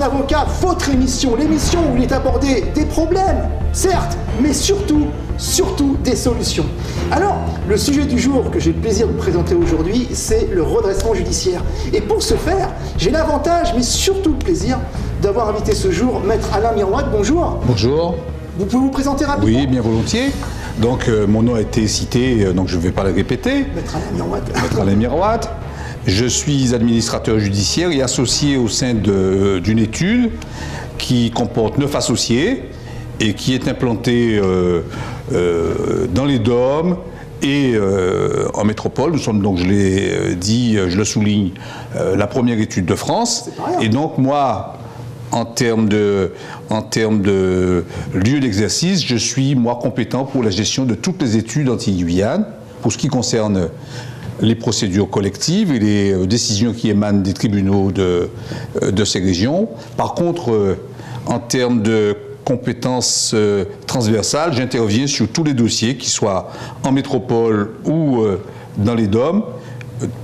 un avocat, votre émission, l'émission où il est abordé des problèmes, certes, mais surtout des solutions. Alors, le sujet du jour que j'ai le plaisir de vous présenter aujourd'hui, c'est le redressement judiciaire. Et pour ce faire, j'ai l'avantage, mais surtout le plaisir, d'avoir invité ce jour Maître Alain Mirouat. Bonjour. Bonjour. Vous pouvez vous présenter rapidement? Oui, bien volontiers. Donc, mon nom a été cité, donc je ne vais pas le répéter. Maître Alain Mirouat. Maître Alain Mirouat. Je suis administrateur judiciaire et associé au sein d'une étude qui comporte 9 associés et qui est implantée dans les DOM et en métropole. Nous sommes donc, je l'ai dit, je le souligne, la première étude de France. Et donc moi, en termes de lieu d'exercice, je suis moi compétent pour la gestion de toutes les études Antilles-Guyane pour ce qui concerne les procédures collectives et les décisions qui émanent des tribunaux de ces régions. Par contre, en termes de compétences transversales, j'interviens sur tous les dossiers, qu'ils soient en métropole ou dans les DOM,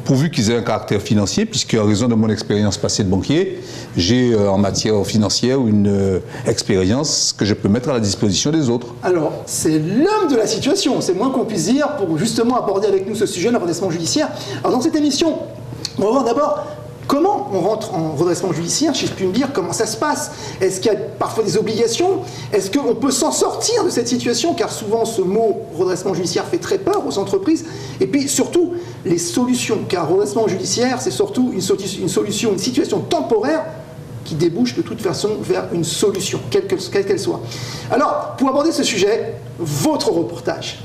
pourvu qu'ils aient un caractère financier, puisque en raison de mon expérience passée de banquier, j'ai en matière financière une expérience que je peux mettre à la disposition des autres. Alors, c'est l'homme de la situation, c'est moins qu'on puisse dire, pour justement aborder avec nous ce sujet, le redressement judiciaire. Alors dans cette émission, on va voir d'abord comment on rentre en redressement judiciaire, si je puis me dire, comment ça se passe. Est-ce qu'il y a parfois des obligations? Est-ce qu'on peut s'en sortir de cette situation? Car souvent ce mot redressement judiciaire fait très peur aux entreprises. Et puis surtout, les solutions. Car redressement judiciaire, c'est surtout une solution, une situation temporaire qui débouche de toute façon vers une solution, quelle qu'elle soit. Alors, pour aborder ce sujet, votre reportage.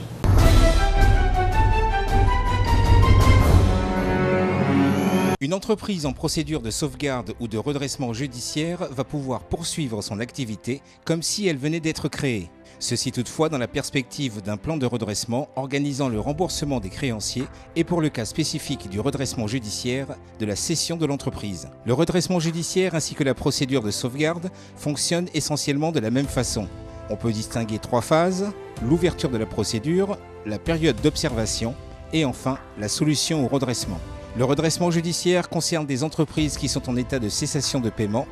Une entreprise en procédure de sauvegarde ou de redressement judiciaire va pouvoir poursuivre son activité comme si elle venait d'être créée. Ceci toutefois dans la perspective d'un plan de redressement organisant le remboursement des créanciers et pour le cas spécifique du redressement judiciaire de la cession de l'entreprise. Le redressement judiciaire ainsi que la procédure de sauvegarde fonctionnent essentiellement de la même façon. On peut distinguer 3 phases, l'ouverture de la procédure, la période d'observation et enfin la solution au redressement. Le redressement judiciaire concerne des entreprises qui sont en état de cessation de paiement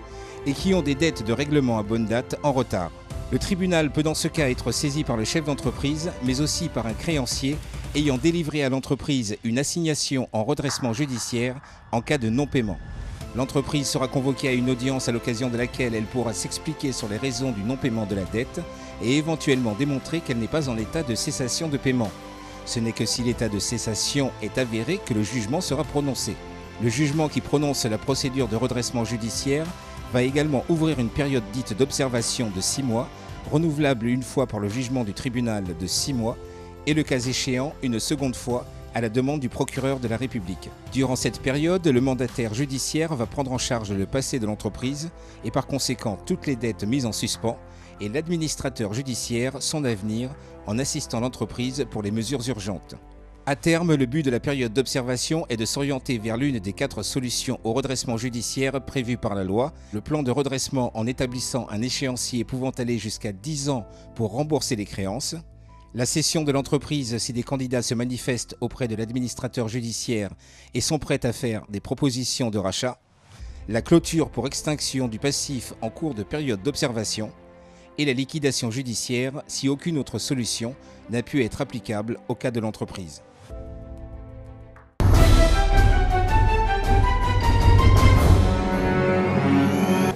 et qui ont des dettes de règlement à bonne date en retard. Le tribunal peut dans ce cas être saisi par le chef d'entreprise, mais aussi par un créancier ayant délivré à l'entreprise une assignation en redressement judiciaire en cas de non-paiement. L'entreprise sera convoquée à une audience à l'occasion de laquelle elle pourra s'expliquer sur les raisons du non-paiement de la dette et éventuellement démontrer qu'elle n'est pas en état de cessation de paiement. Ce n'est que si l'état de cessation est avéré que le jugement sera prononcé. Le jugement qui prononce la procédure de redressement judiciaire va également ouvrir une période dite d'observation de 6 mois, renouvelable une fois par le jugement du tribunal de 6 mois, et le cas échéant une seconde fois à la demande du procureur de la République. Durant cette période, le mandataire judiciaire va prendre en charge le passé de l'entreprise et par conséquent toutes les dettes mises en suspens, et l'administrateur judiciaire son avenir en assistant l'entreprise pour les mesures urgentes. À terme, le but de la période d'observation est de s'orienter vers l'une des 4 solutions au redressement judiciaire prévues par la loi, le plan de redressement en établissant un échéancier pouvant aller jusqu'à 10 ans pour rembourser les créances, la cession de l'entreprise si des candidats se manifestent auprès de l'administrateur judiciaire et sont prêts à faire des propositions de rachat, la clôture pour extinction du passif en cours de période d'observation, et la liquidation judiciaire si aucune autre solution n'a pu être applicable au cas de l'entreprise.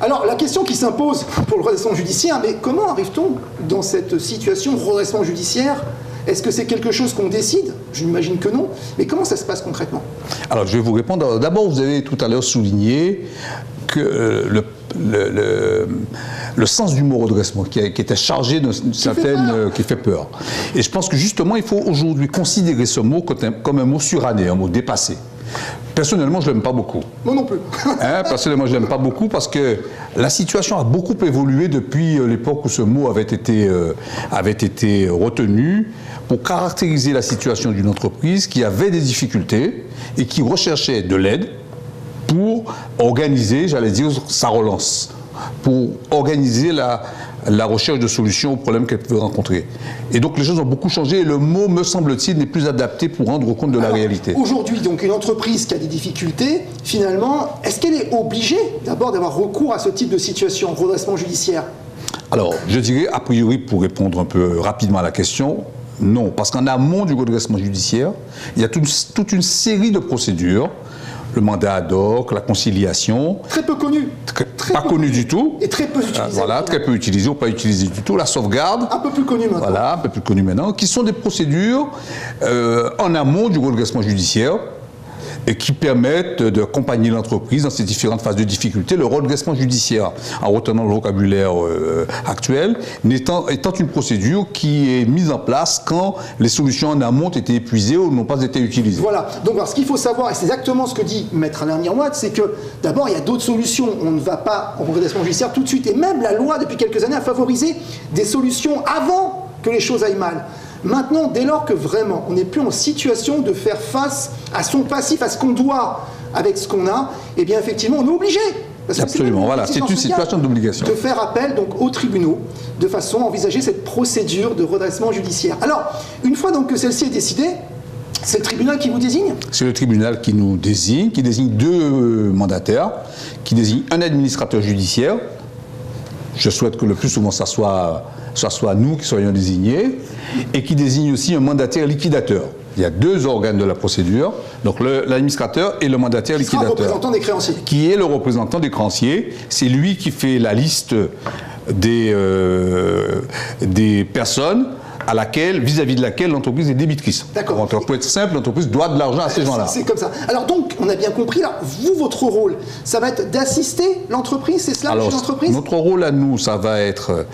Alors, la question qui s'impose pour le redressement judiciaire, mais comment arrive-t-on dans cette situation de redressement judiciaire? Est-ce que c'est quelque chose qu'on décide? Je m'imagine que non. Mais comment ça se passe concrètement? Alors, je vais vous répondre. D'abord, vous avez tout à l'heure souligné que le sens du mot redressement, qui était chargé d'une certaine... qui fait peur. Et je pense que justement, il faut aujourd'hui considérer ce mot comme un mot suranné, un mot dépassé. Personnellement, je ne l'aime pas beaucoup. Moi non plus. Personnellement, je ne l'aime pas beaucoup parce que la situation a beaucoup évolué depuis l'époque où ce mot avait été retenu pour caractériser la situation d'une entreprise qui avait des difficultés et qui recherchait de l'aide pour organiser, j'allais dire, sa relance, pour organiser la recherche de solutions aux problèmes qu'elle peut rencontrer. Et donc les choses ont beaucoup changé et le mot, me semble-t-il, n'est plus adapté pour rendre compte de la réalité. Aujourd'hui, donc, une entreprise qui a des difficultés, finalement, est-ce qu'elle est obligée d'abord d'avoir recours à ce type de situation, redressement judiciaire? Alors, je dirais, a priori, pour répondre un peu rapidement à la question, non. Parce qu'en amont du redressement judiciaire, il y a toute une série de procédures. Le mandat ad hoc, la conciliation. Très peu connu. Pas connu du tout. Et très peu utilisé. Voilà, très peu utilisé ou pas utilisé du tout. La sauvegarde. Un peu plus connu maintenant. Voilà, un peu plus connu maintenant. Qui sont des procédures en amont du redressement judiciaire et qui permettent d'accompagner l'entreprise dans ses différentes phases de difficulté. Le redressement judiciaire, en retenant le vocabulaire actuel, étant une procédure qui est mise en place quand les solutions en amont ont été épuisées ou n'ont pas été utilisées. Voilà. Donc, alors, ce qu'il faut savoir, et c'est exactement ce que dit Maître Alain Mirouat, c'est que d'abord, il y a d'autres solutions. On ne va pas en redressement judiciaire tout de suite. Et même la loi, depuis quelques années, a favorisé des solutions avant que les choses aillent mal. Maintenant, dès lors que vraiment on n'est plus en situation de faire face à son passif, à ce qu'on doit avec ce qu'on a, eh bien effectivement on est obligé. Absolument, voilà, c'est une situation d'obligation. De faire appel donc aux tribunaux de façon à envisager cette procédure de redressement judiciaire. Alors, une fois donc que celle-ci est décidée, c'est le tribunal qui vous désigne? C'est le tribunal qui nous désigne, qui désigne deux mandataires, qui désigne un administrateur judiciaire. Je souhaite que le plus souvent ça soit nous qui soyons désignés, et qui désigne aussi un mandataire liquidateur. Il y a deux organes de la procédure, donc l'administrateur et le mandataire liquidateur. Le représentant des créanciers. Qui est le représentant des créanciers. C'est lui qui fait la liste des personnes à laquelle, vis-à-vis de laquelle l'entreprise est débitrice. D'accord. Donc, pour être simple, l'entreprise doit de l'argent à ces gens-là. C'est comme ça. Alors donc, on a bien compris, là, vous, votre rôle, ça va être d'assister l'entreprise, c'est cela, le chef d'entreprise? Notre rôle à nous, ça va être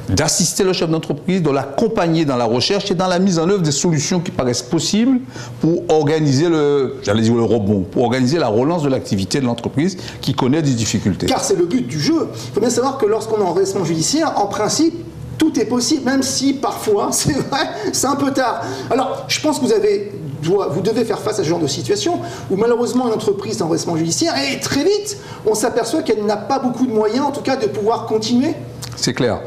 d'assister le chef d'entreprise, de l'accompagner dans la recherche et dans la mise en œuvre des solutions qui paraissent possibles pour organiser le rebond, pour organiser la relance de l'activité de l'entreprise qui connaît des difficultés. Car c'est le but du jeu. Il faut bien savoir que lorsqu'on est en redressement judiciaire, en principe, tout est possible, même si parfois, c'est vrai, c'est un peu tard. Alors, je pense que vous devez faire face à ce genre de situation où malheureusement une entreprise en redressement judiciaire, et très vite, on s'aperçoit qu'elle n'a pas beaucoup de moyens, en tout cas, de pouvoir continuer. C'est clair.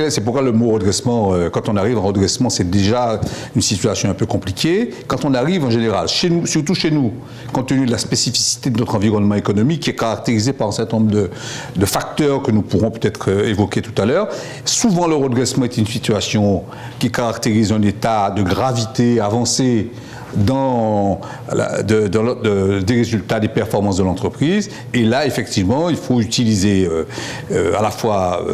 C'est pourquoi le mot redressement, quand on arrive en redressement, c'est déjà une situation un peu compliquée. Quand on arrive en général, chez nous, surtout chez nous, compte tenu de la spécificité de notre environnement économique qui est caractérisé par un certain nombre de facteurs que nous pourrons peut-être évoquer tout à l'heure, souvent le redressement est une situation qui caractérise un état de gravité avancé des résultats, des performances de l'entreprise. Et là, effectivement, il faut utiliser à la fois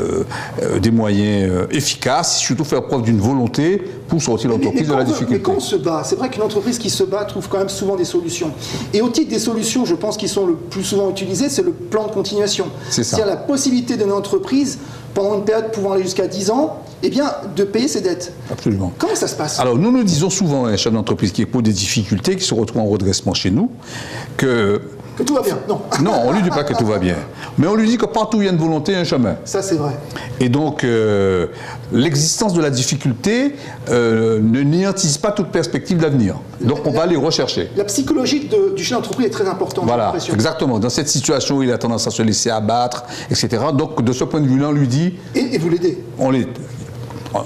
des moyens efficaces, surtout faire preuve d'une volonté pour sortir l'entreprise de la difficulté. Mais quand on se bat, c'est vrai qu'une entreprise qui se bat trouve quand même souvent des solutions. Et au titre des solutions, je pense, qui sont le plus souvent utilisées, c'est le plan de continuation. C'est-à-dire la possibilité d'une entreprise, pendant une période pouvant aller jusqu'à 10 ans, eh bien, de payer ses dettes. Absolument. Comment ça se passe? Alors, nous disons souvent à un chef d'entreprise qui éprouve des difficultés, qui se retrouve en redressement chez nous, que tout va bien. Non, on ne lui dit pas que tout va bien. Mais on lui dit que partout où il y a une volonté, il y a un chemin. Ça, c'est vrai. Et donc, l'existence de la difficulté ne n'anticipe pas toute perspective d'avenir. Donc, on va les rechercher. La psychologie du chef d'entreprise est très importante. Voilà, exactement. Dans cette situation où il a tendance à se laisser abattre, etc. Donc, de ce point de vue-là, on lui dit... Et vous l'aidez.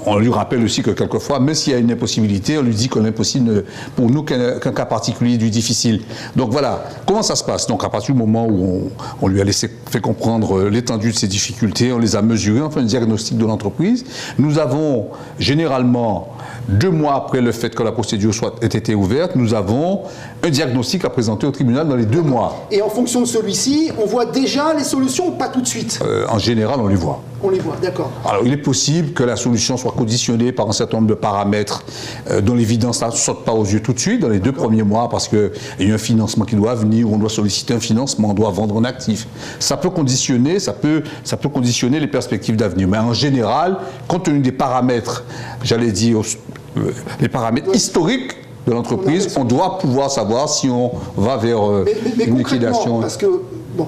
On lui rappelle aussi que quelquefois, même s'il y a une impossibilité, on lui dit que l'impossible, pour nous, qu'un cas particulier du difficile. Donc voilà, comment ça se passe? Donc à partir du moment où on lui a fait comprendre l'étendue de ses difficultés, on les a mesurées, on fait un diagnostic de l'entreprise. Nous avons généralement, 2 mois après le fait que la procédure ait été ouverte, nous avons un diagnostic à présenter au tribunal dans les 2 mois. Et en fonction de celui-ci, on voit déjà les solutions ou pas tout de suite? En général, on les voit. On les voit, d'accord. Alors, il est possible que la solution soit conditionnée par un certain nombre de paramètres dont l'évidence ne saute pas aux yeux tout de suite, dans les 2 premiers mois, parce qu'il y a un financement qui doit venir, on doit solliciter un financement, on doit vendre un actif. Ça peut conditionner, conditionner les perspectives d'avenir. Mais en général, compte tenu des paramètres, j'allais dire, les paramètres historiques de l'entreprise, on doit pouvoir savoir si on va vers une liquidation. Parce que, bon,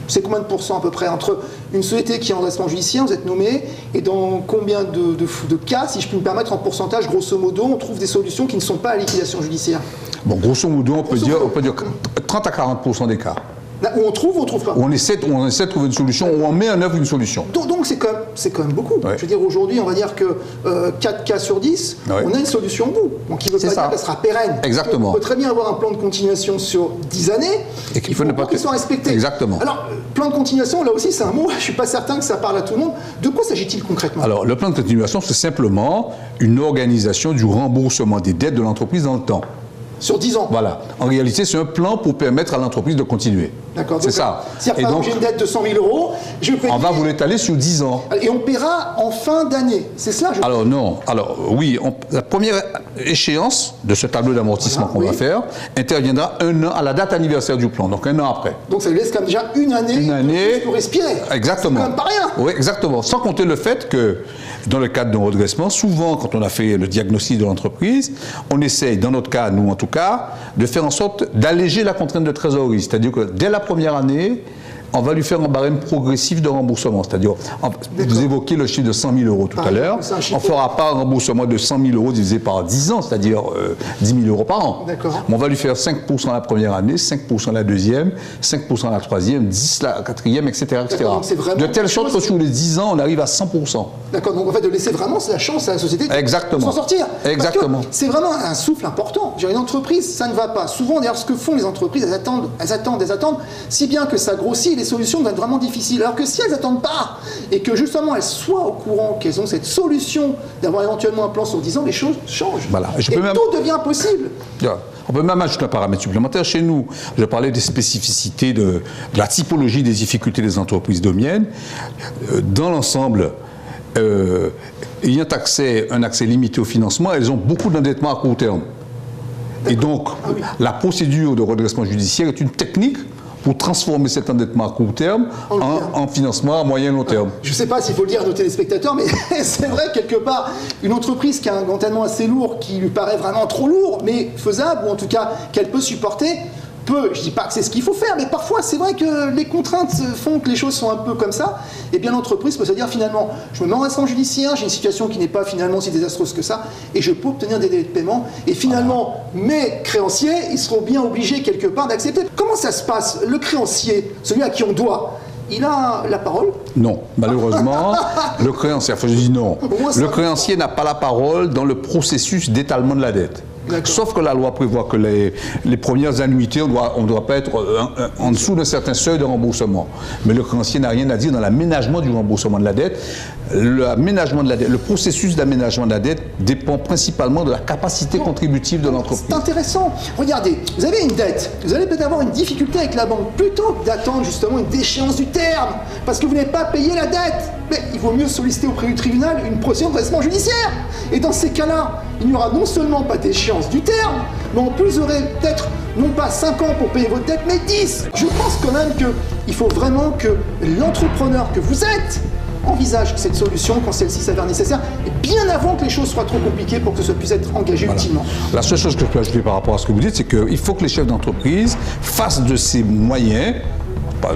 c'est combien de pourcents à peu près entre une société qui est en redressement judiciaire, vous êtes nommé, et dans combien de cas, si je peux me permettre, en pourcentage, grosso modo, on trouve des solutions qui ne sont pas à liquidation judiciaire? Bon, grosso modo, on peut dire 30 à 40% des cas. Où on trouve pas. On essaie de trouver une solution, ou on met en œuvre une solution. Donc c'est quand même beaucoup. Ouais. Je veux dire, aujourd'hui, on va dire que 4 cas sur 10, Ouais. on a une solution au bout. Donc il ne veut pas dire qu'elle sera pérenne. Exactement. On peut très bien avoir un plan de continuation sur 10 années, Et qu'il il faut ne pas qu'il soit respecté. Exactement. Alors, plan de continuation, là aussi c'est un mot, je ne suis pas certain que ça parle à tout le monde. De quoi s'agit-il concrètement? Alors, le plan de continuation, c'est simplement une organisation du remboursement des dettes de l'entreprise dans le temps. Sur 10 ans. Voilà. En réalité, c'est un plan pour permettre à l'entreprise de continuer. D'accord. C'est ça. C'est-à-dire, par exemple, j'ai une dette de 100 000 euros, je peux on va vous l'étaler sur 10 ans. Et on paiera en fin d'année. C'est cela, je Alors non. Alors oui, la première échéance de ce tableau d'amortissement qu'on va faire interviendra 1 an à la date anniversaire du plan, donc 1 an après. Donc ça lui laisse quand même déjà une année pour respirer. Exactement. C'est quand même pas rien. Oui, exactement. Sans compter le fait que dans le cadre d'un redressement, souvent quand on a fait le diagnostic de l'entreprise, on essaye, dans notre cas, nous en tout cas, de faire en sorte d'alléger la contrainte de trésorerie. C'est-à-dire que dès la première année, on va lui faire un barème progressif de remboursement. C'est-à-dire, vous évoquiez le chiffre de 100 000 euros tout à l'heure. On ne fera pas un remboursement de 100 000 euros divisé par 10 ans, c'est-à-dire 10 000 euros par an. D'accord. On va lui faire 5% la première année, 5% la deuxième, 5% la troisième, 10% la quatrième, etc. De telle sorte que sur les 10 ans, on arrive à 100%. D'accord, donc en fait de laisser vraiment la chance à la société de s'en sortir. Exactement. C'est vraiment un souffle important. Une entreprise, ça ne va pas. Souvent, d'ailleurs, ce que font les entreprises, elles attendent, si bien que ça grossit, les solutions deviennent vraiment difficiles. Alors que si elles n'attendent pas, et que justement elles soient au courant qu'elles ont cette solution d'avoir éventuellement un plan sur 10 ans, les choses changent. Voilà. Et tout devient possible. On peut même ajouter un paramètre supplémentaire. Chez nous, je parlais des spécificités de la typologie des difficultés des entreprises domiennes. Dans l'ensemble, ayant un accès limité au financement, elles ont beaucoup d'endettement à court terme. Et donc, la procédure de redressement judiciaire est une technique pour transformer cet endettement à court terme en financement à moyen et long terme. Je ne sais pas s'il faut le dire à nos téléspectateurs, mais c'est vrai, quelque part, une entreprise qui a un endettement assez lourd, qui lui paraît vraiment trop lourd, mais faisable, ou en tout cas qu'elle peut supporter, je ne dis pas que c'est ce qu'il faut faire, mais parfois c'est vrai que les contraintes font que les choses sont un peu comme ça, et bien l'entreprise peut se dire finalement, je me mets en redressement judiciaire, j'ai une situation qui n'est pas finalement si désastreuse que ça, et je peux obtenir des délais de paiement, et finalement mes créanciers, ils seront bien obligés quelque part d'accepter. Comment ça se passe? Le créancier, celui à qui on doit, il a la parole? Non, malheureusement, le créancier, je dis non, le créancier n'a pas la parole dans le processus d'étalement de la dette. Sauf que la loi prévoit que les premières annuités, on ne doit pas être en dessous d'un certain seuil de remboursement. Mais le créancier n'a rien à dire dans l'aménagement du remboursement de la dette. Le processus d'aménagement de la dette dépend principalement de la capacité contributive de l'entreprise. C'est intéressant. Regardez, vous avez une dette, vous allez peut-être avoir une difficulté avec la banque, plutôt que d'attendre justement une déchéance du terme, parce que vous n'avez pas payé la dette. Mais il vaut mieux solliciter auprès du tribunal une procédure de redressement judiciaire. Et dans ces cas-là, il n'y aura non seulement pas d'échéance du terme, mais en plus vous aurez peut-être non pas 5 ans pour payer votre dette, mais 10. Je pense quand même qu'il faut vraiment que l'entrepreneur que vous êtes envisage cette solution quand celle-ci s'avère nécessaire, et bien avant que les choses soient trop compliquées pour que ça puisse être engagé utilement. La seule chose que je peux ajouter par rapport à ce que vous dites, c'est qu'il faut que les chefs d'entreprise fassent de ces moyens,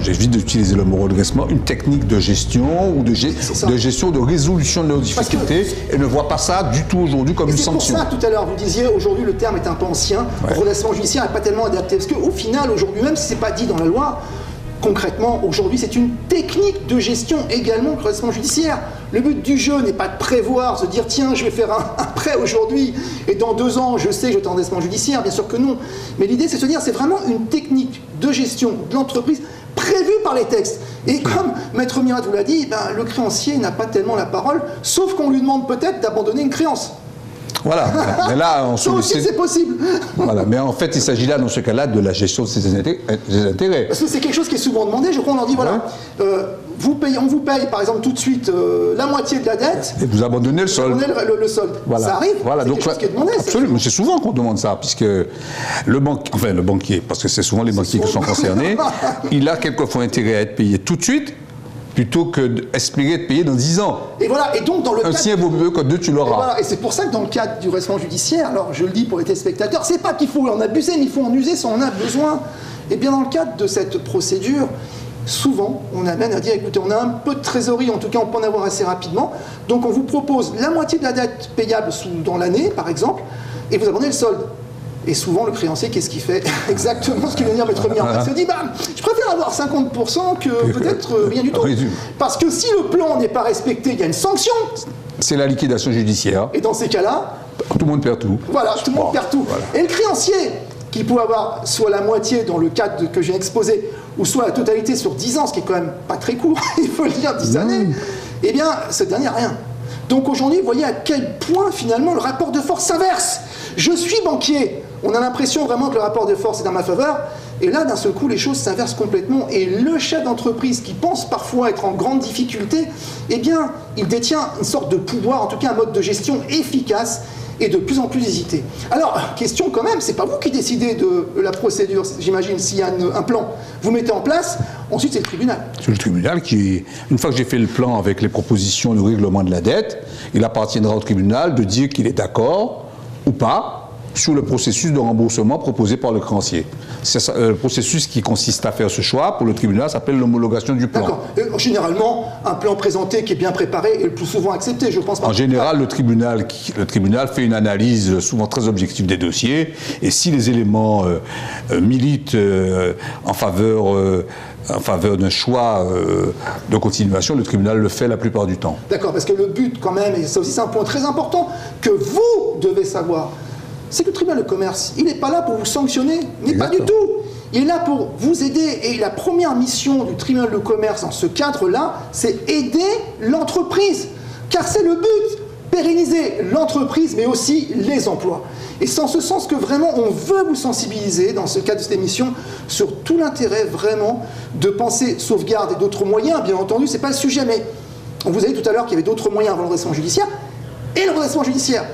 j'évite d'utiliser le mot redressement, une technique de gestion ou de gestion, de résolution de leurs difficultés, et ne voient pas ça du tout aujourd'hui comme une sanction. C'est pour ça, tout à l'heure, vous disiez, aujourd'hui le terme est un peu ancien, le redressement judiciaire n'est pas tellement adapté, parce qu'au final, aujourd'hui, même si ce n'est pas dit dans la loi, concrètement, aujourd'hui, c'est une technique de gestion également, le redressement judiciaire. Le but du jeu n'est pas de prévoir, se dire tiens, je vais faire un prêt aujourd'hui et dans 2 ans, je sais que je vais être en redressement judiciaire, bien sûr que non. Mais l'idée, c'est de se dire, c'est vraiment une technique de gestion de l'entreprise prévue par les textes. Et comme Maître Mirat vous l'a dit, le créancier n'a pas tellement la parole, sauf qu'on lui demande peut-être d'abandonner une créance. Voilà, mais là, on ça aussi, c'est possible. Voilà, mais en fait, il s'agit là, dans ce cas-là, de la gestion de ses intérêts. Parce que c'est quelque chose qui est souvent demandé. Je crois qu'on leur dit, voilà, on vous paye, par exemple, tout de suite la moitié de la dette. Et vous abandonnez le solde. Le solde. Voilà. Ça arrive. Voilà, c'est quelque chose qui est demandé. Absolument, c'est souvent qu'on demande ça, puisque le banquier, parce que c'est souvent les banquiers qui sont concernés, il a quelquefois intérêt à être payé tout de suite, plutôt que d'espérer être payé dans 10 ans. Et voilà, et donc dans le cadre... Un sien vaut mieux que 2, tu l'auras. Et, voilà, et c'est pour ça que dans le cadre du redressement judiciaire, alors je le dis pour les téléspectateurs, c'est pas qu'il faut en abuser, mais il faut en user si on en a besoin. Et bien dans le cadre de cette procédure, souvent, on amène à dire, écoutez, on a un peu de trésorerie, en tout cas on peut en avoir assez rapidement, donc on vous propose la moitié de la dette payable dans l'année, par exemple, et vous abandonnez le solde. Et souvent, le créancier, qu'est-ce qu'il fait? Exactement ce que vient de dire Maître Mirat. Il se dit, je préfère avoir 50% que peut-être rien du tout. Résume. Parce que si le plan n'est pas respecté, il y a une sanction. C'est la liquidation judiciaire. Et dans ces cas-là, Tout le monde perd tout. voilà, tout le monde perd tout. Voilà. Et le créancier, qui peut avoir soit la moitié dans le cadre que j'ai exposé, ou soit la totalité sur 10 ans, ce qui est quand même pas très court, il faut le dire, 10 années, eh bien, ce dernier, rien. Donc aujourd'hui, vous voyez à quel point, finalement, le rapport de force s'inverse. Je suis banquier. On a l'impression vraiment que le rapport de force est dans ma faveur. Et là, d'un seul coup, les choses s'inversent complètement. Et le chef d'entreprise qui pense parfois être en grande difficulté, eh bien, il détient une sorte de pouvoir, en tout cas un mode de gestion efficace et de plus en plus hésité. Alors, question quand même, c'est pas vous qui décidez de la procédure, j'imagine, s'il y a un plan. Vous mettez en place, ensuite c'est le tribunal. C'est le tribunal qui, une fois que j'ai fait le plan avec les propositions de règlement de la dette, il appartiendra au tribunal de dire qu'il est d'accord ou pas sur le processus de remboursement proposé par le créancier. C'est ça, le processus qui consiste à faire ce choix, pour le tribunal, s'appelle l'homologation du plan. D'accord. Généralement, un plan présenté qui est bien préparé est le plus souvent accepté, je pense. En général, le tribunal fait une analyse souvent très objective des dossiers, et si les éléments militent en faveur d'un choix de continuation, le tribunal le fait la plupart du temps. D'accord, parce que le but quand même, et ça aussi c'est un point très important, que vous devez savoir, c'est que le tribunal de commerce, il n'est pas là pour vous sanctionner, mais pas du tout. Il est là pour vous aider. Et la première mission du tribunal de commerce dans ce cadre-là, c'est aider l'entreprise. Car c'est le but, pérenniser l'entreprise, mais aussi les emplois. Et c'est en ce sens que vraiment on veut vous sensibiliser dans ce cadre de cette émission sur tout l'intérêt vraiment de penser sauvegarde et d'autres moyens. Bien entendu, ce n'est pas le sujet, mais on vous a dit tout à l'heure qu'il y avait d'autres moyens avant le redressement judiciaire. Et le redressement judiciaire.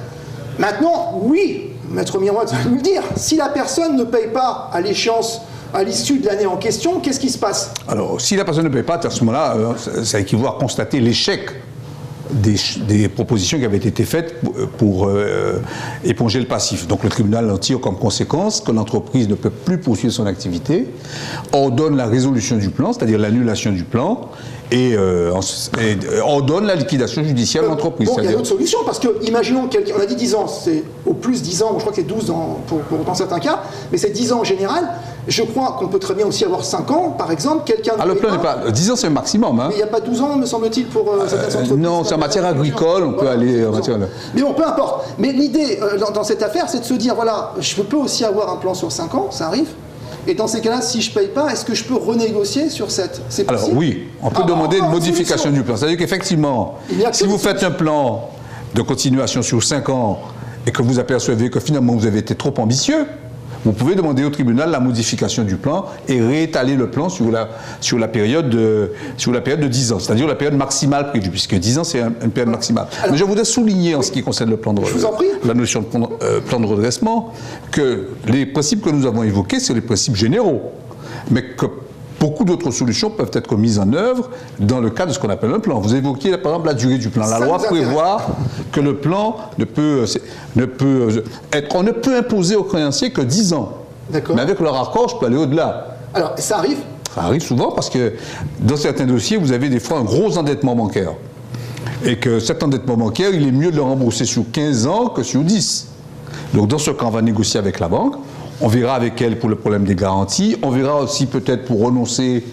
Maintenant, oui, Maître Miroir va nous le dire, si la personne ne paye pas à l'échéance, à l'issue de l'année en question, qu'est-ce qui se passe? Alors, si la personne ne paye pas, à ce moment-là, ça équivaut à constater l'échec des propositions qui avaient été faites pour éponger le passif. Donc le tribunal en tire comme conséquence que l'entreprise ne peut plus poursuivre son activité, ordonne la résolution du plan, c'est-à-dire l'annulation du plan, et ordonne la liquidation judiciaire de l'entreprise. Bon, il y a une autre solution, parce que, imaginons, on a dit 10 ans, c'est au plus 10 ans, je crois que c'est 12 ans dans certains cas, mais c'est 10 ans en général. Je crois qu'on peut très bien aussi avoir 5 ans, par exemple, quelqu'un... Ah, le plan n'est pas... 10 ans, c'est le maximum. Hein. Mais il n'y a pas 12 ans, me semble-t-il, pour certaines entreprises. Non, c'est en matière agricole, on peut aller en matière... Mais bon, peu importe. Mais l'idée dans cette affaire, c'est de se dire, voilà, je peux aussi avoir un plan sur 5 ans, ça arrive. Et dans ces cas-là, si je ne paye pas, est-ce que je peux renégocier sur cette... C'est possible? Alors oui, on peut demander une modification du plan. C'est-à-dire qu'effectivement, si vous faites un plan de continuation sur 5 ans et que vous apercevez que finalement vous avez été trop ambitieux, vous pouvez demander au tribunal la modification du plan et réétaler le plan sur la période de 10 ans, c'est-à-dire la période maximale prévue, puisque 10 ans c'est une période maximale. Alors, mais je voudrais souligner en ce qui concerne le plan de la notion de plan de redressement, que les principes que nous avons évoqués, c'est les principes généraux, mais que beaucoup d'autres solutions peuvent être mises en œuvre dans le cadre de ce qu'on appelle un plan. Vous évoquiez par exemple la durée du plan. La loi prévoit que le plan on ne peut imposer aux créanciers que 10 ans. Mais avec leur accord, je peux aller au-delà. Alors, ça arrive? Ça arrive souvent parce que dans certains dossiers, vous avez des fois un gros endettement bancaire. Et que cet endettement bancaire, il est mieux de le rembourser sur 15 ans que sur 10. Donc dans ce cas, on va négocier avec la banque. On verra avec elle pour le problème des garanties. On verra aussi peut-être pour renoncer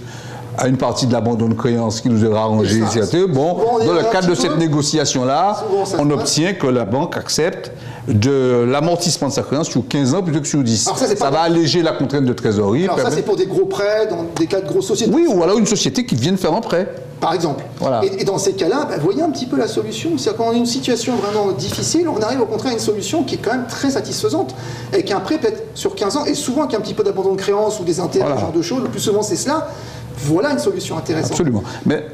à une partie de l'abandon de créance qui nous est arrangé. Bon, dans le cadre de cette négociation-là, on obtient que la banque accepte de l'amortissement de sa créance sur 15 ans plutôt que sur 10. Ça va alléger la contrainte de trésorerie. Alors ça, c'est pour des gros prêts, dans des cas de grosses sociétés. Oui, ou alors une société qui vient de faire un prêt. Par exemple. Voilà. Et dans ces cas-là, vous voyez un petit peu la solution. C'est-à-dire quand on a une situation vraiment difficile, on arrive au contraire à une solution qui est quand même très satisfaisante, avec un prêt peut-être sur 15 ans, et souvent avec un petit peu d'abandon de créance ou des intérêts, ce genre de choses. Le plus souvent, c'est cela. Voilà une solution intéressante. Absolument. Mais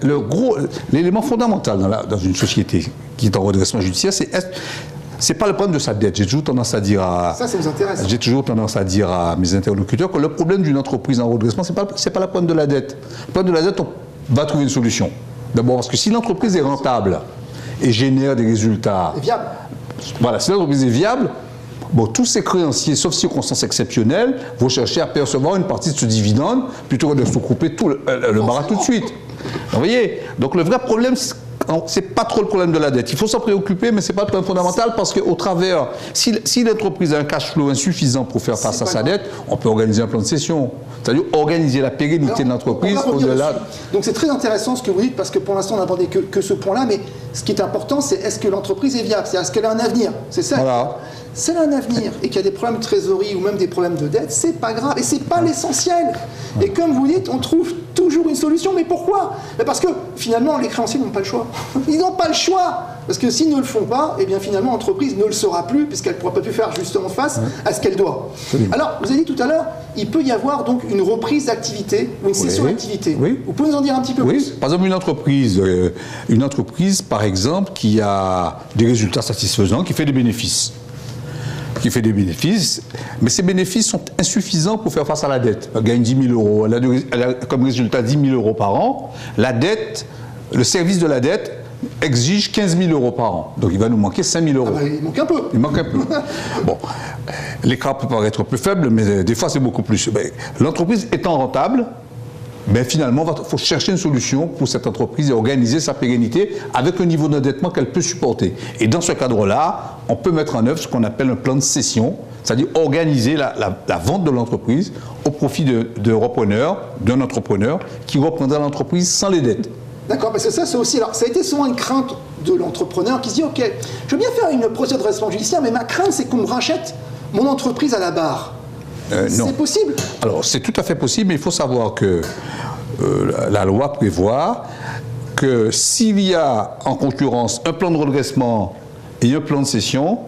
l'élément fondamental dans une société qui est en redressement judiciaire, c'est pas le problème de sa dette. J'ai toujours tendance à dire ça nous intéresse. J'ai toujours tendance à dire à mes interlocuteurs que le problème d'une entreprise en redressement, c'est pas le problème de la dette. Le problème de la dette, on va trouver une solution. D'abord parce que si l'entreprise est rentable et génère des résultats, est viable. Voilà, si l'entreprise est viable, bon, tous ces créanciers, sauf circonstances exceptionnelles, vont chercher à percevoir une partie de ce dividende plutôt que de se couper tout le barat tout de suite. Vous voyez? Donc le vrai problème c'est pas trop le problème de la dette. Il faut s'en préoccuper, mais c'est pas le problème fondamental parce qu'au travers, si l'entreprise a un cash flow insuffisant pour faire face à sa dette, on peut organiser un plan de cession. C'est-à-dire organiser la pérennité de l'entreprise au-delà. Donc c'est très intéressant ce que vous dites parce que pour l'instant on n'a abordé que ce point-là, mais ce qui est important c'est est-ce que l'entreprise est viable, c'est est-ce qu'elle a un avenir, c'est ça. Voilà. Si elle a un avenir et qu'il y a des problèmes de trésorerie ou même des problèmes de dette, c'est pas grave et c'est pas l'essentiel. Et comme vous dites, on trouve toujours une solution. Mais pourquoi? Parce que finalement les créanciers n'ont pas le choix. Ils n'ont pas le choix. Parce que s'ils ne le font pas, eh bien finalement l'entreprise ne le saura plus puisqu'elle ne pourra pas plus faire justement face à ce qu'elle doit. Alors, vous avez dit tout à l'heure, il peut y avoir donc une reprise d'activité ou une cession d'activité. Oui. Vous pouvez nous en dire un petit peu plus? Par exemple, une entreprise, par exemple, qui a des résultats satisfaisants, qui fait des bénéfices. Mais ces bénéfices sont insuffisants pour faire face à la dette. Elle gagne 10 000 euros, elle a comme résultat 10 000 euros par an. La dette, le service de la dette exige 15 000 euros par an. Donc il va nous manquer 5 000 euros. Ah bah, il manque un peu. Il manque un peu. Bon, l'écart peut paraître plus faible, mais des fois c'est beaucoup plus. L'entreprise étant rentable, finalement, il faut chercher une solution pour cette entreprise et organiser sa pérennité avec un niveau d'endettement qu'elle peut supporter. Et dans ce cadre-là, on peut mettre en œuvre ce qu'on appelle un plan de cession, c'est-à-dire organiser la vente de l'entreprise au profit de repreneurs, d'un entrepreneur qui reprendra l'entreprise sans les dettes. D'accord, parce que ça, c'est aussi. Alors, ça a été souvent une crainte de l'entrepreneur qui se dit ok, je veux bien faire une procédure de redressement judiciaire, mais ma crainte, c'est qu'on me rachète mon entreprise à la barre. Non. C'est possible? Alors, c'est tout à fait possible, mais il faut savoir que la loi prévoit que s'il y a en concurrence un plan de redressement et un plan de cession,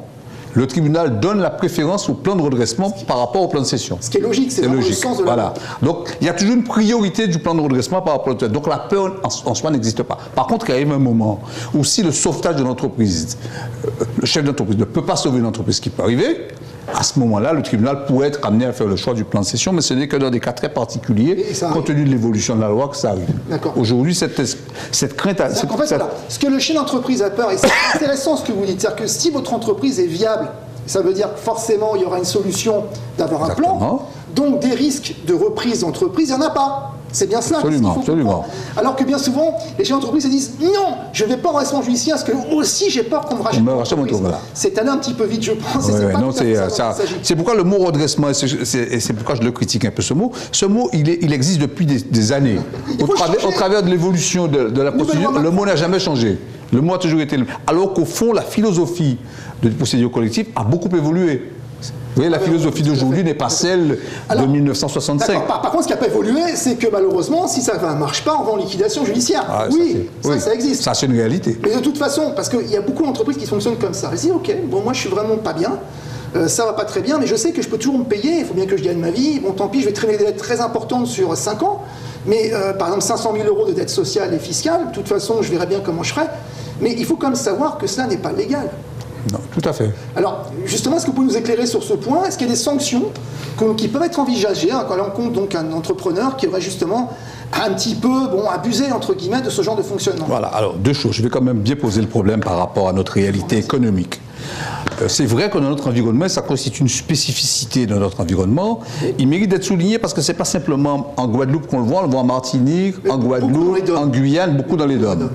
le tribunal donne la préférence au plan de redressement par rapport au plan de cession. Ce qui est logique, c'est vraiment le sens de la loi. Donc, il y a toujours une priorité du plan de redressement par rapport au plan de cession. Donc, la peur en soi n'existe pas. Par contre, il arrive un moment où si le sauvetage de l'entreprise, le chef d'entreprise ne peut pas sauver une entreprise, qui peut arriver, à ce moment-là, le tribunal pourrait être amené à faire le choix du plan de cession, mais ce n'est que dans des cas très particuliers, compte tenu de l'évolution de la loi, que ça arrive. Aujourd'hui, cette crainte... En fait, voilà. Ce que le chef d'entreprise a peur, et c'est intéressant ce que vous dites, c'est-à-dire que si votre entreprise est viable, ça veut dire que forcément, il y aura une solution d'avoir un plan, donc des risques de reprise d'entreprise, il n'y en a pas. C'est bien cela. Absolument. Alors que bien souvent, les chefs d'entreprise se disent non, je ne vais pas en redressement judiciaire parce que aussi j'ai peur qu'on me rachète. Voilà. C'est allé un petit peu vite, je pense. C'est pourquoi le mot redressement, et c'est pourquoi je le critique un peu ce mot. Ce mot, il existe depuis des années. Au travers de l'évolution de la procédure, le mot n'a jamais changé. Le mot a toujours été le même. Alors qu'au fond, la philosophie de procédure collective a beaucoup évolué. Vous voyez, la philosophie d'aujourd'hui n'est pas celle de 1965. Par contre, ce qui n'a pas évolué, c'est que malheureusement, si ça ne marche pas, on va en liquidation judiciaire. Ça existe. Ça, c'est une réalité. Mais de toute façon, parce qu'il y a beaucoup d'entreprises qui fonctionnent comme ça. Ils disent, ok, bon, moi, je suis vraiment pas bien. Ça va pas très bien, mais je sais que je peux toujours me payer. Il faut bien que je gagne ma vie. Bon, tant pis, je vais traîner des dettes très importantes sur 5 ans. Mais par exemple, 500 000 euros de dettes sociales et fiscales, de toute façon, je verrai bien comment je ferai. Mais il faut quand même savoir que cela n'est pas légal. Non, tout à fait. Alors, justement, est-ce que vous pouvez nous éclairer sur ce point? Est-ce qu'il y a des sanctions qui peuvent être envisagées quand on compte donc un entrepreneur qui aurait justement un petit peu abusé, entre guillemets, de ce genre de fonctionnement? Voilà, alors deux choses. Je vais quand même bien poser le problème par rapport à notre réalité économique. C'est vrai que dans notre environnement, ça constitue une spécificité de notre environnement. Il mérite d'être souligné parce que ce n'est pas simplement en Guadeloupe qu'on le voit en Martinique, en Guadeloupe, en Guyane, beaucoup dans les DOM.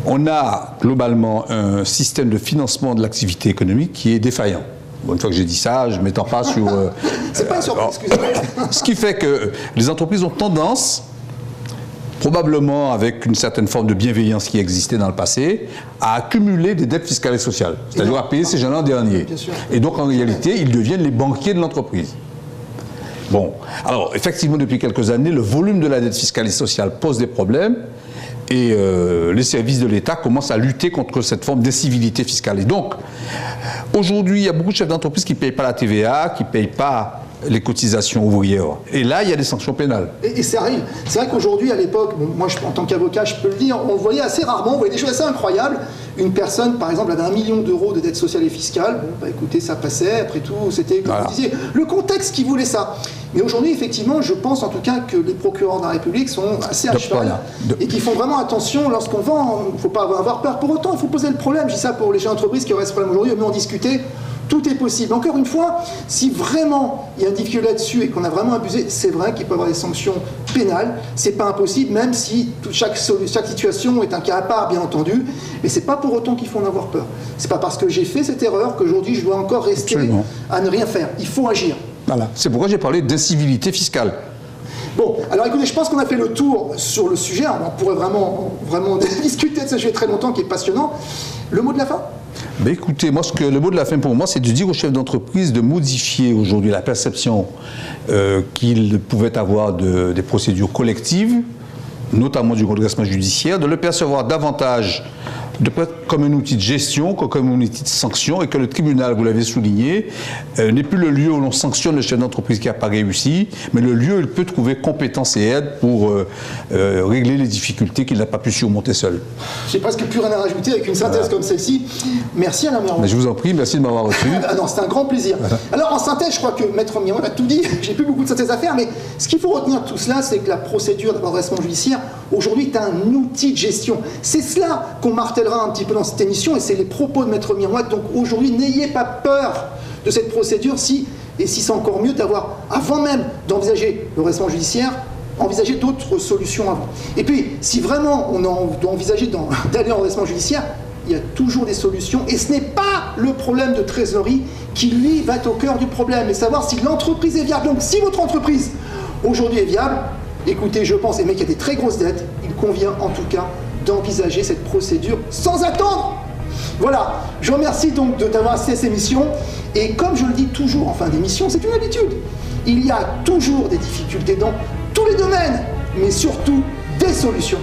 On a globalement un système de financement de l'activité économique qui est défaillant. Bon, une fois que j'ai dit ça, je ne m'étends pas sur... C'est pas une surprise, excusez-moi. Ce qui fait que les entreprises ont tendance, probablement avec une certaine forme de bienveillance qui existait dans le passé, à accumuler des dettes fiscales et sociales, c'est-à-dire à payer ces gens l'an dernier. Et donc en réalité, ils deviennent les banquiers de l'entreprise. Bon, alors effectivement, depuis quelques années, le volume de la dette fiscale et sociale pose des problèmes. Et les services de l'État commencent à lutter contre cette forme d'incivilité fiscale. Et donc, aujourd'hui, il y a beaucoup de chefs d'entreprise qui ne payent pas la TVA, qui ne payent pas les cotisations ouvrières. Et là, il y a des sanctions pénales. Et ça arrive. C'est vrai qu'aujourd'hui, à l'époque, moi, en tant qu'avocat, je peux le dire, on le voyait assez rarement, on voyait des choses assez incroyables. Une personne, par exemple, avait 1 million d'euros de dettes sociales et fiscales. Bon, écoutez, ça passait. Après tout, c'était, comme vous disiez, le contexte qui voulait ça. Mais aujourd'hui, effectivement, je pense en tout cas que les procureurs de la République sont assez à cheval et qui font vraiment attention lorsqu'on vend. Il ne faut pas avoir peur. Pour autant, il faut poser le problème. Je dis ça pour les chefs d'entreprise qui auraient ce problème aujourd'hui, mais en discuter Tout est possible. Encore une fois, si vraiment il y a une difficulté là-dessus et qu'on a vraiment abusé, c'est vrai qu'il peut y avoir des sanctions pénales. C'est pas impossible, même si chaque situation est un cas à part, bien entendu. Mais c'est pas pour autant qu'il faut en avoir peur. C'est pas parce que j'ai fait cette erreur qu'aujourd'hui je dois encore rester à ne rien faire. Il faut agir. Voilà. C'est pourquoi j'ai parlé d'incivilité fiscale. Bon, alors écoutez, je pense qu'on a fait le tour sur le sujet. On pourrait vraiment discuter de ce sujet très longtemps, qui est passionnant. Le mot de la fin ? Ben écoutez, le mot de la fin pour moi, c'est de dire aux chefs d'entreprise de modifier aujourd'hui la perception qu'ils pouvaient avoir des procédures collectives, notamment du redressement judiciaire, de le percevoir davantage comme un outil de gestion que comme un outil de sanction, et que le tribunal, vous l'avez souligné, n'est plus le lieu où l'on sanctionne le chef d'entreprise qui n'a pas réussi, mais le lieu où il peut trouver compétence et aide pour régler les difficultés qu'il n'a pas pu surmonter seul. Je n'ai presque plus rien à rajouter avec une synthèse comme celle-ci. Merci Alain Miron. Mais je vous en prie, merci de m'avoir reçu. Ah non, c'est un grand plaisir. Alors en synthèse, je crois que Maître Miron a tout dit, j'ai plus beaucoup de synthèse à faire, mais ce qu'il faut retenir de tout cela, c'est que la procédure de redressement judiciaire, aujourd'hui, est un outil de gestion. C'est cela qu'on martèlera un petit peu dans cette émission, et c'est les propos de Maître Miron. Donc aujourd'hui, n'ayez pas peur de cette procédure, si c'est encore mieux d'avoir, avant même d'envisager le redressement judiciaire, envisager d'autres solutions avant. Et puis, si vraiment on doit envisager d'aller en redressement judiciaire, il y a toujours des solutions, et ce n'est pas le problème de trésorerie qui, lui, va être au cœur du problème, et savoir si l'entreprise est viable. Donc, si votre entreprise, aujourd'hui, est viable, écoutez, je pense, et mais qu'il y a des très grosses dettes, il convient en tout cas d'envisager cette procédure sans attendre. Voilà, je vous remercie donc d'avoir assisté à cette émission, et comme je le dis toujours en fin d'émission, c'est une habitude, il y a toujours des difficultés dans tous les domaines, mais surtout des solutions.